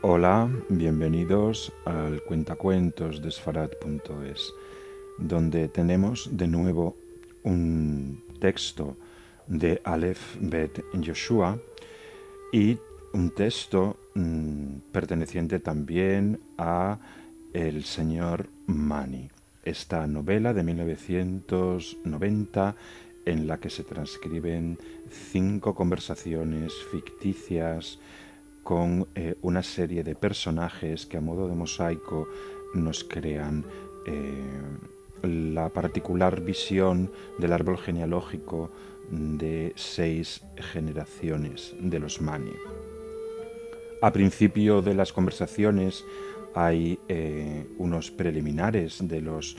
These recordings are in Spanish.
Hola, bienvenidos al Cuentacuentos de Sfarad.es, donde tenemos de nuevo un texto de Aleph Bet Yoshua y un texto perteneciente también a el señor Mani. Esta novela de 1990 en la que se transcriben 5 conversaciones ficticias con una serie de personajes que a modo de mosaico nos crean la particular visión del árbol genealógico de 6 generaciones de los Mani. A principio de las conversaciones hay unos preliminares de los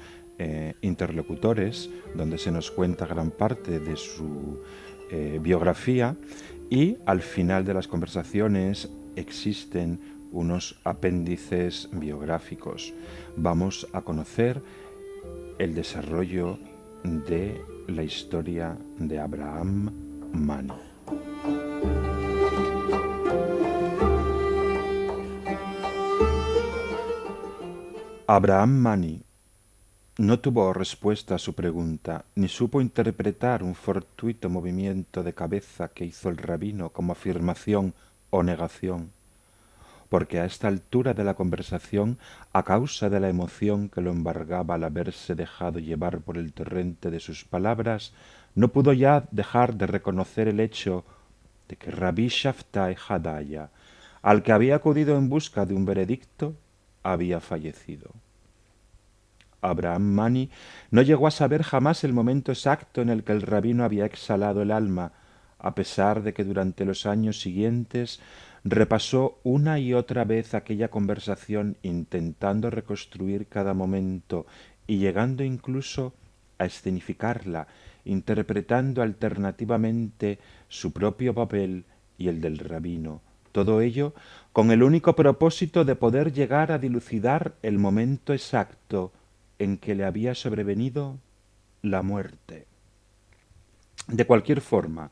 interlocutores donde se nos cuenta gran parte de su biografía y al final de las conversaciones existen unos apéndices biográficos. Vamos a conocer el desarrollo de la historia de Abraham Mani. Abraham Mani no tuvo respuesta a su pregunta, ni supo interpretar un fortuito movimiento de cabeza que hizo el rabino como afirmación o negación, porque a esta altura de la conversación, a causa de la emoción que lo embargaba al haberse dejado llevar por el torrente de sus palabras, no pudo ya dejar de reconocer el hecho de que Rabí Shaftai Hadaya, al que había acudido en busca de un veredicto, había fallecido. Abraham Mani no llegó a saber jamás el momento exacto en el que el rabino había exhalado el alma, a pesar de que durante los años siguientes repasó una y otra vez aquella conversación intentando reconstruir cada momento y llegando incluso a escenificarla, interpretando alternativamente su propio papel y el del rabino. Todo ello con el único propósito de poder llegar a dilucidar el momento exacto en que le había sobrevenido la muerte. De cualquier forma,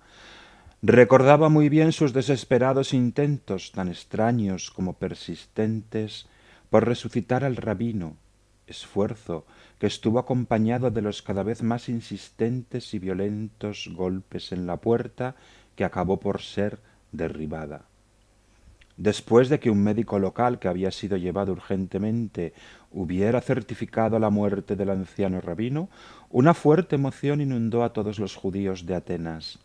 recordaba muy bien sus desesperados intentos, tan extraños como persistentes, por resucitar al rabino, esfuerzo que estuvo acompañado de los cada vez más insistentes y violentos golpes en la puerta que acabó por ser derribada. Después de que un médico local que había sido llevado urgentemente hubiera certificado la muerte del anciano rabino, una fuerte emoción inundó a todos los judíos de Atenas.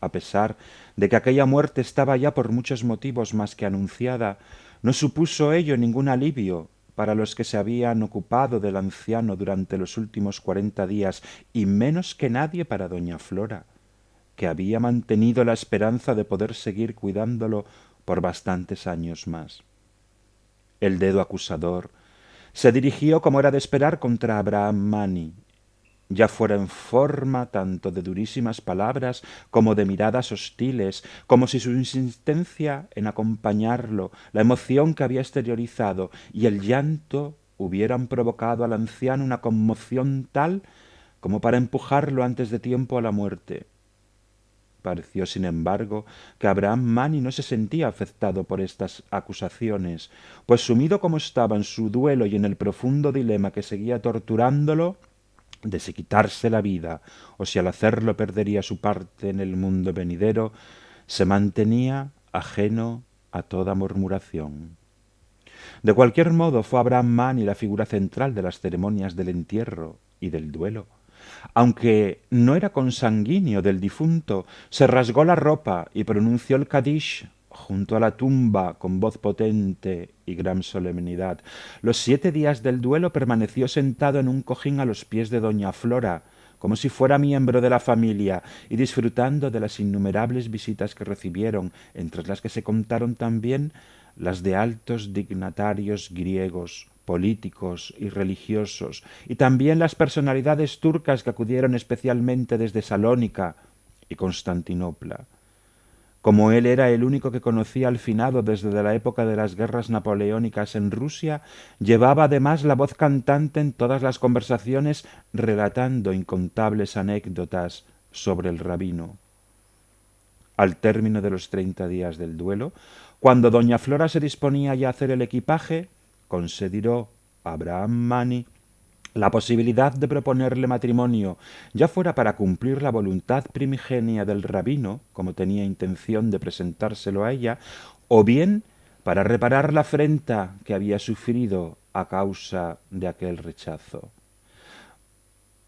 A pesar de que aquella muerte estaba ya por muchos motivos más que anunciada, no supuso ello ningún alivio para los que se habían ocupado del anciano durante los últimos 40 días, y menos que nadie para doña Flora, que había mantenido la esperanza de poder seguir cuidándolo por bastantes años más. El dedo acusador se dirigió, como era de esperar, contra Abraham Mani, ya fuera en forma tanto de durísimas palabras como de miradas hostiles, como si su insistencia en acompañarlo, la emoción que había exteriorizado y el llanto hubieran provocado al anciano una conmoción tal como para empujarlo antes de tiempo a la muerte. Pareció, sin embargo, que Abraham Mani no se sentía afectado por estas acusaciones, pues sumido como estaba en su duelo y en el profundo dilema que seguía torturándolo, de si quitarse la vida o si al hacerlo perdería su parte en el mundo venidero, se mantenía ajeno a toda murmuración. De cualquier modo, fue Abraham Mani la figura central de las ceremonias del entierro y del duelo. Aunque no era consanguíneo del difunto, se rasgó la ropa y pronunció el Kadish junto a la tumba con voz potente y gran solemnidad. Los 7 días del duelo permaneció sentado en un cojín a los pies de doña Flora, como si fuera miembro de la familia, y disfrutando de las innumerables visitas que recibieron, entre las que se contaron también las de altos dignatarios griegos, políticos y religiosos, y también las personalidades turcas que acudieron especialmente desde Salónica y Constantinopla. Como él era el único que conocía al finado desde la época de las guerras napoleónicas en Rusia, llevaba además la voz cantante en todas las conversaciones, relatando incontables anécdotas sobre el rabino. Al término de los 30 días del duelo, Cuando doña Flora se disponía ya a hacer el equipaje, consideró Abraham Mani la posibilidad de proponerle matrimonio, ya fuera para cumplir la voluntad primigenia del rabino, como tenía intención de presentárselo a ella, o bien para reparar la afrenta que había sufrido a causa de aquel rechazo.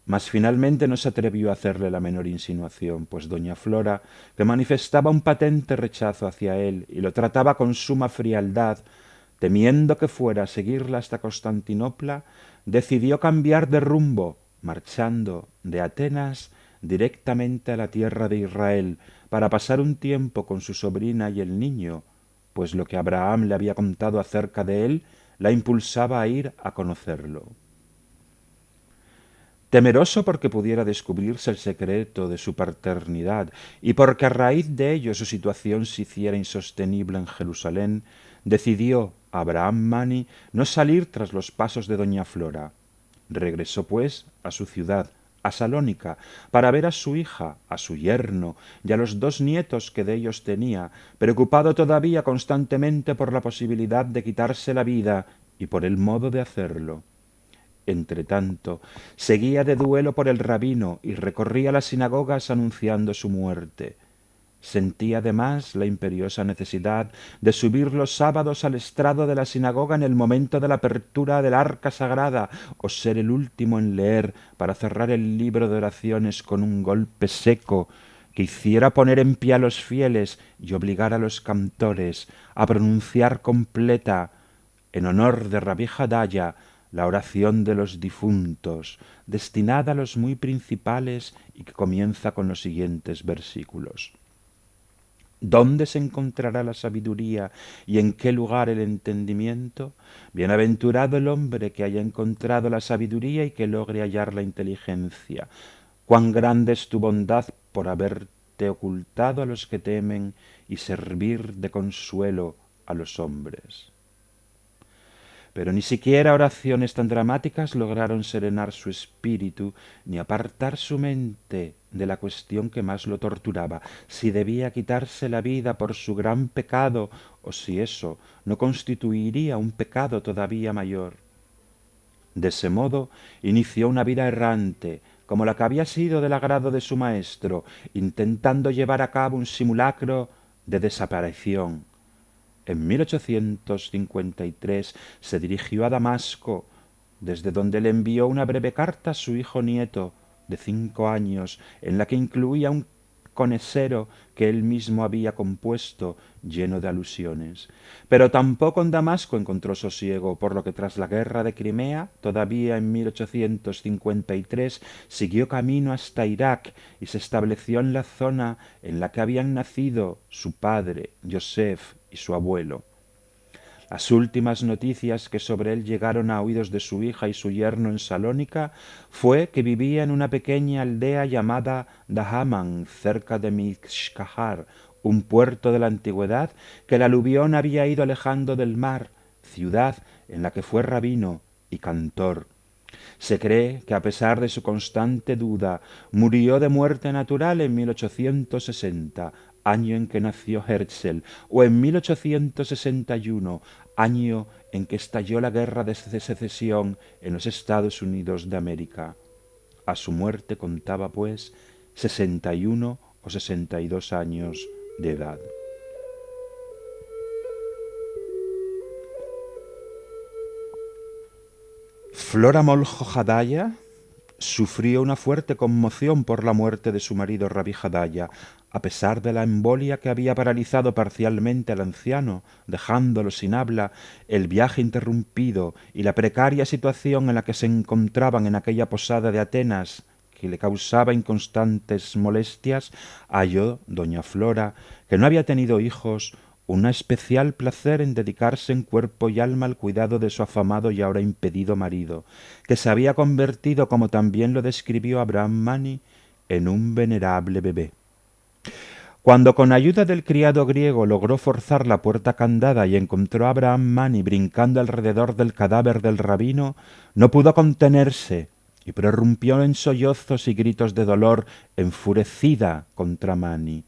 Mas finalmente no se atrevió a hacerle la menor insinuación, pues doña Flora, que manifestaba un patente rechazo hacia él y lo trataba con suma frialdad, temiendo que fuera a seguirla hasta Constantinopla, decidió cambiar de rumbo, marchando de Atenas directamente a la tierra de Israel para pasar un tiempo con su sobrina y el niño, pues lo que Abraham le había contado acerca de él la impulsaba a ir a conocerlo. Temeroso porque pudiera descubrirse el secreto de su paternidad y porque a raíz de ello su situación se hiciera insostenible en Jerusalén, decidió Abraham Mani no salir tras los pasos de doña Flora. Regresó, pues, a su ciudad, a Salónica, para ver a su hija, a su yerno y a los 2 nietos que de ellos tenía, preocupado todavía constantemente por la posibilidad de quitarse la vida y por el modo de hacerlo. Entretanto, seguía de duelo por el rabino y recorría las sinagogas anunciando su muerte. Sentía además la imperiosa necesidad de subir los sábados al estrado de la sinagoga en el momento de la apertura del arca sagrada, o ser el último en leer para cerrar el libro de oraciones con un golpe seco que hiciera poner en pie a los fieles y obligar a los cantores a pronunciar completa, en honor de Rabí Jadaya, la oración de los difuntos, destinada a los muy principales y que comienza con los siguientes versículos. ¿Dónde se encontrará la sabiduría y en qué lugar el entendimiento? Bienaventurado el hombre que haya encontrado la sabiduría y que logre hallar la inteligencia. Cuán grande es tu bondad por haberte ocultado a los que temen y servir de consuelo a los hombres. Pero ni siquiera oraciones tan dramáticas lograron serenar su espíritu ni apartar su mente de la cuestión que más lo torturaba, si debía quitarse la vida por su gran pecado o si eso no constituiría un pecado todavía mayor. De ese modo inició una vida errante, como la que había sido del agrado de su maestro, intentando llevar a cabo un simulacro de desaparición. En 1853 se dirigió a Damasco, desde donde le envió una breve carta a su hijo nieto de 5 años, en la que incluía un conesero que él mismo había compuesto, lleno de alusiones. Pero tampoco en Damasco encontró sosiego, por lo que tras la guerra de Crimea, todavía en 1853, siguió camino hasta Irak y se estableció en la zona en la que habían nacido su padre, Yosef, y su abuelo. Las últimas noticias que sobre él llegaron a oídos de su hija y su yerno en Salónica fue que vivía en una pequeña aldea llamada Dahaman, cerca de Mixcahar, un puerto de la antigüedad que el aluvión había ido alejando del mar, ciudad en la que fue rabino y cantor. Se cree que a pesar de su constante duda, murió de muerte natural en 1860, año en que nació Herzl, o en 1861, año en que estalló la guerra de secesión en los Estados Unidos de América. A su muerte contaba, pues, 61 o 62 años de edad. Flora Moljo Jadaya sufrió una fuerte conmoción por la muerte de su marido Rabí Jadaya, a pesar de la embolia que había paralizado parcialmente al anciano, dejándolo sin habla, el viaje interrumpido y la precaria situación en la que se encontraban en aquella posada de Atenas, que le causaba inconstantes molestias, halló doña Flora, que no había tenido hijos, un especial placer en dedicarse en cuerpo y alma al cuidado de su afamado y ahora impedido marido, que se había convertido, como también lo describió Abraham Mani, en un venerable bebé. Cuando con ayuda del criado griego logró forzar la puerta candada y encontró a Abraham Mani brincando alrededor del cadáver del rabino, no pudo contenerse y prorrumpió en sollozos y gritos de dolor, enfurecida contra Mani.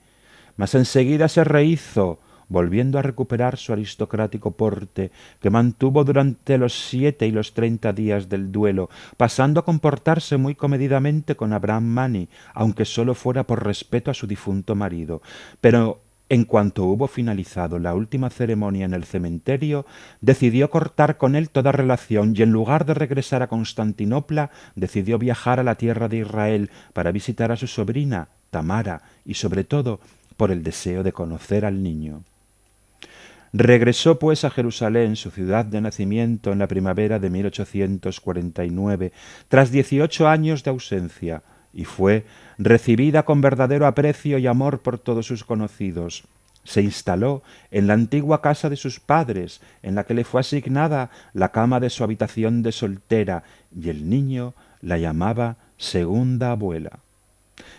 Mas enseguida se rehizo, volviendo a recuperar su aristocrático porte que mantuvo durante los 7 y los 30 días del duelo, pasando a comportarse muy comedidamente con Abraham Mani, aunque solo fuera por respeto a su difunto marido. Pero en cuanto hubo finalizado la última ceremonia en el cementerio, decidió cortar con él toda relación y en lugar de regresar a Constantinopla, decidió viajar a la tierra de Israel para visitar a su sobrina, Tamara, y sobre todo por el deseo de conocer al niño. Regresó pues a Jerusalén, su ciudad de nacimiento, en la primavera de 1849, tras 18 años de ausencia, y fue recibida con verdadero aprecio y amor por todos sus conocidos. Se instaló en la antigua casa de sus padres, en la que le fue asignada la cama de su habitación de soltera, y el niño la llamaba segunda abuela.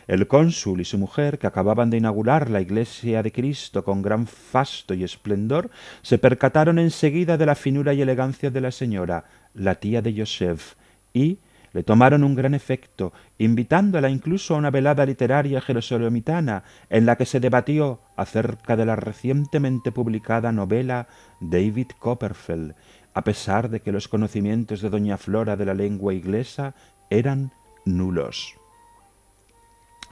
El cónsul y su mujer, que acababan de inaugurar la iglesia de Cristo con gran fasto y esplendor, se percataron enseguida de la finura y elegancia de la señora, la tía de Joseph, y le tomaron un gran efecto, invitándola incluso a una velada literaria jerosolimitana en la que se debatió acerca de la recientemente publicada novela David Copperfield, a pesar de que los conocimientos de doña Flora de la lengua inglesa eran nulos.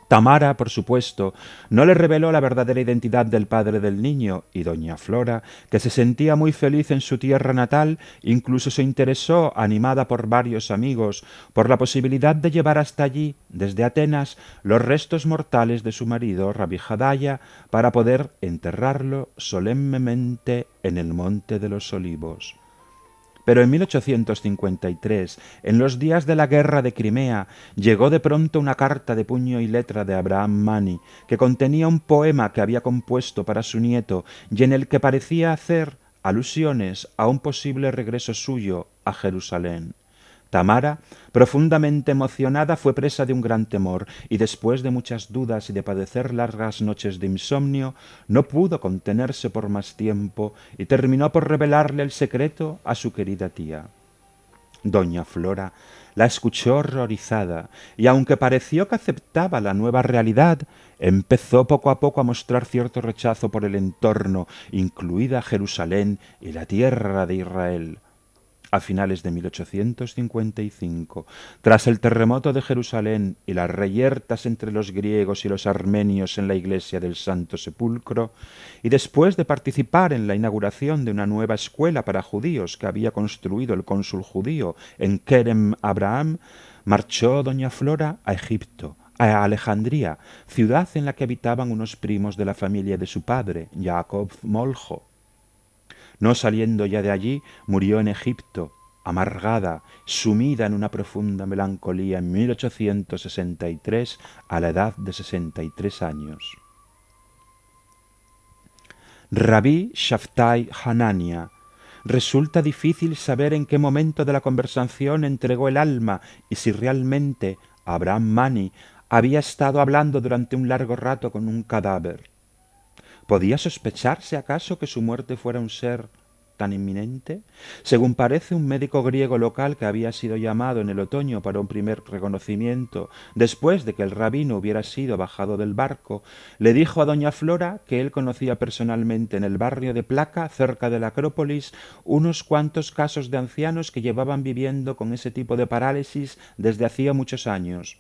Tamara, por supuesto, no le reveló la verdadera identidad del padre del niño, y doña Flora, que se sentía muy feliz en su tierra natal, incluso se interesó, animada por varios amigos, por la posibilidad de llevar hasta allí, desde Atenas, los restos mortales de su marido, Rabbi Jadaya, para poder enterrarlo solemnemente en el Monte de los Olivos. Pero en 1853, en los días de la guerra de Crimea, llegó de pronto una carta de puño y letra de Abraham Mani, que contenía un poema que había compuesto para su nieto y en el que parecía hacer alusiones a un posible regreso suyo a Jerusalén. Tamara, profundamente emocionada, fue presa de un gran temor y después de muchas dudas y de padecer largas noches de insomnio, no pudo contenerse por más tiempo y terminó por revelarle el secreto a su querida tía. Doña Flora la escuchó horrorizada y aunque pareció que aceptaba la nueva realidad, empezó poco a poco a mostrar cierto rechazo por el entorno, incluida Jerusalén y la tierra de Israel. A finales de 1855, tras el terremoto de Jerusalén y las reyertas entre los griegos y los armenios en la iglesia del Santo Sepulcro, y después de participar en la inauguración de una nueva escuela para judíos que había construido el cónsul judío en Kerem Abraham, marchó doña Flora a Egipto, a Alejandría, ciudad en la que habitaban unos primos de la familia de su padre, Jacob Moljo. No saliendo ya de allí, murió en Egipto, amargada, sumida en una profunda melancolía en 1863 a la edad de 63 años. Rabí Shaftai Hanania. Resulta difícil saber en qué momento de la conversación entregó el alma y si realmente Abraham Mani había estado hablando durante un largo rato con un cadáver. ¿Podía sospecharse acaso que su muerte fuera un ser tan inminente? Según parece, un médico griego local que había sido llamado en el otoño para un primer reconocimiento, después de que el rabino hubiera sido bajado del barco, le dijo a doña Flora que él conocía personalmente en el barrio de Placa, cerca de la Acrópolis, unos cuantos casos de ancianos que llevaban viviendo con ese tipo de parálisis desde hacía muchos años.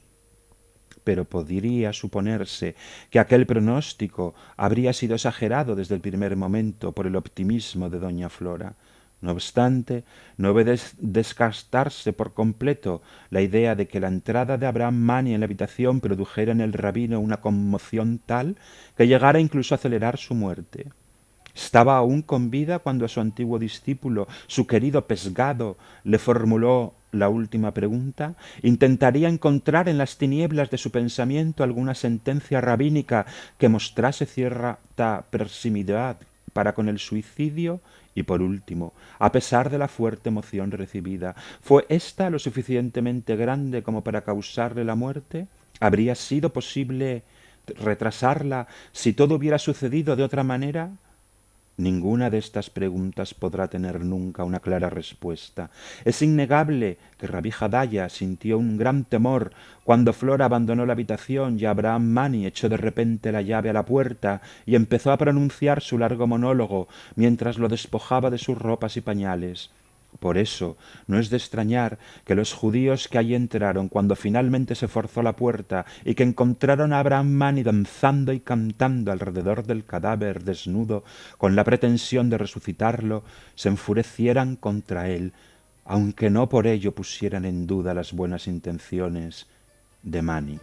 Pero podría suponerse que aquel pronóstico habría sido exagerado desde el primer momento por el optimismo de doña Flora. No obstante, no debe descartarse por completo la idea de que la entrada de Abraham Mani en la habitación produjera en el rabino una conmoción tal que llegara incluso a acelerar su muerte. Estaba aún con vida cuando a su antiguo discípulo, su querido Pesgado, le formuló la última pregunta. ¿Intentaría encontrar en las tinieblas de su pensamiento alguna sentencia rabínica que mostrase cierta proximidad para con el suicidio? Y por último, a pesar de la fuerte emoción recibida, ¿fue ésta lo suficientemente grande como para causarle la muerte? ¿Habría sido posible retrasarla si todo hubiera sucedido de otra manera? Ninguna de estas preguntas podrá tener nunca una clara respuesta. Es innegable que Rabí Jadaya sintió un gran temor cuando Flora abandonó la habitación y Abraham Mani echó de repente la llave a la puerta y empezó a pronunciar su largo monólogo mientras lo despojaba de sus ropas y pañales. Por eso no es de extrañar que los judíos que allí entraron cuando finalmente se forzó la puerta y que encontraron a Abraham Mani danzando y cantando alrededor del cadáver desnudo con la pretensión de resucitarlo, se enfurecieran contra él, aunque no por ello pusieran en duda las buenas intenciones de Mani.